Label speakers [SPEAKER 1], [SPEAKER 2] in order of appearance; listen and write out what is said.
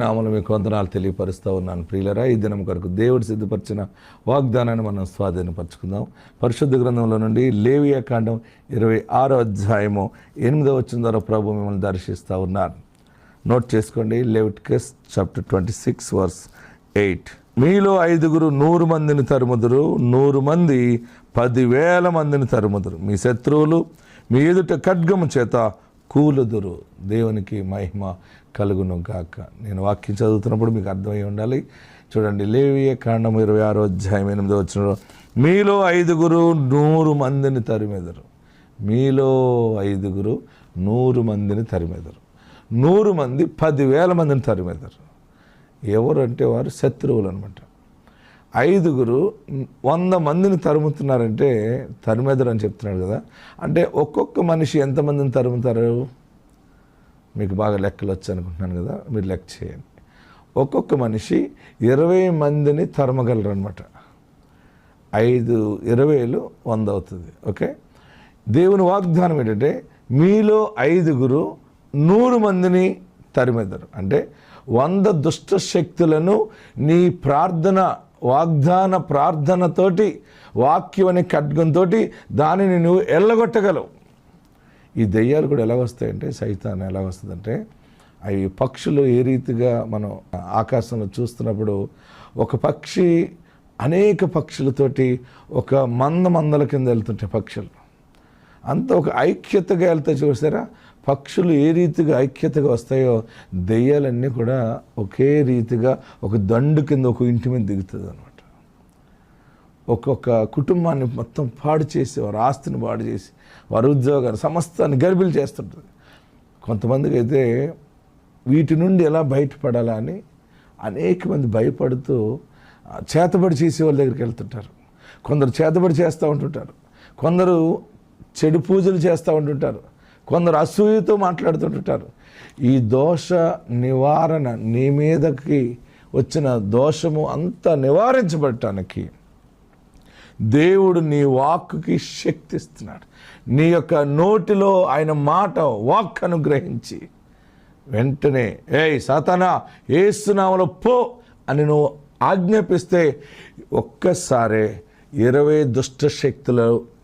[SPEAKER 1] నామములో మీకు వందనాలు తెలియపరుస్తూ ఉన్నాను ప్రియులరా. ఈ దినం కొరకు దేవుడు సిద్ధపరిచిన వాగ్దానాన్ని మనం స్వాధీనపరచుకుందాం. పరిశుద్ధ గ్రంథంలో నుండి లేవియా కాండం 26వ అధ్యాయము 8వ వచనం ద్వారా ప్రభు మిమ్మల్ని దర్శిస్తూ ఉన్నారు. నోట్ చేసుకోండి. Leviticus chapter 26 verse 8. మీలో 5 100 మందిని తరుముదురు, 100 మంది 10,000 మందిని తరుముదురు. మీ శత్రువులు మీ ఎదుట ఖడ్గము చేత కూలుదురు. దేవునికి మహిమ కలుగును గాక. నేను వాక్యం చదువుతున్నప్పుడు మీకు అర్థమై ఉండాలి. చూడండి, లేవియా కాండం 26వ అధ్యాయం 8వ వచనంలో మీలో 5 100 మందిని తరిమెదరు. మీలో 5 100 మందిని తరిమెదరు. 100 మంది 10,000 మందిని తరిమెదరు. ఎవరంటే వారు శత్రువులు అనమాట. 5 100 మందిని తరుముతున్నారంటే తరిమెదరు అని చెప్తున్నాడు కదా. అంటే ఒక్కొక్క మనిషి ఎంతమందిని తరుముతారు? మీకు బాగా లెక్కలు వచ్చు అనుకుంటున్నాను కదా, మీరు లెక్క చేయండి. ఒక్కొక్క మనిషి 20 మందిని తరమగలరు అనమాట. 5 20 100 అవుతుంది. ఓకే, దేవుని వాగ్దానం ఏంటంటే మీలో 5 100 మందిని తరిమెదరు. అంటే 100 దుష్ట శక్తులను నీ వాగ్దాన ప్రార్థనతోటి, వాక్యం అనే ఖడ్గంతో దానిని నువ్వు ఎల్లగొట్టగలవు. ఈ దెయ్యాలు కూడా ఎలా వస్తాయంటే, సైతాన్ ఎలా వస్తుందంటే, అవి పక్షులు ఏ రీతిగా మనం ఆకాశంలో చూస్తున్నప్పుడు ఒక పక్షి అనేక పక్షులతోటి ఒక మందల కింద వెళ్తుంటాయి పక్షులు. అంత ఒక ఐక్యతగా వెళ్తే చూసారా, పక్షులు ఏ రీతిగా ఐక్యతగా వస్తాయో దెయ్యాలన్నీ కూడా ఒకే రీతిగా ఒక దండు కింద ఒక ఇంటి మీద దిగుతుంది అనమాట. ఒక్కొక్క కుటుంబాన్ని మొత్తం పాడు చేసి, వారి ఆస్తిని పాడు చేసి, వారి ఉద్యోగాన్ని సమస్తాన్ని గర్భిలు చేస్తుంటుంది. కొంతమందికి అయితే వీటి నుండి ఎలా బయటపడాలా అని అనేక మంది భయపడుతూ చేతబడి చేసే వాళ్ళ దగ్గరికి వెళ్తుంటారు. కొందరు చేతబడి చేస్తూ ఉంటుంటారు, కొందరు చెడు పూజలు చేస్తూ ఉంటుంటారు, కొందరు అసూయతో మాట్లాడుతుంటుంటారు. ఈ దోష నివారణ, నీ మీదకి వచ్చిన దోషము అంతా నివారించబడటానికి దేవుడు నీ వాక్కుకి శక్తి ఇస్తున్నాడు. నీ యొక్క నోటిలో ఆయన మాట వాక్ అనుగ్రహించి వెంటనే ఏయ్ సాతానా, యేసు నామములో పో అని నువ్వు ఆజ్ఞాపిస్తే ఒక్కసారే 20 దుష్ట శక్తులు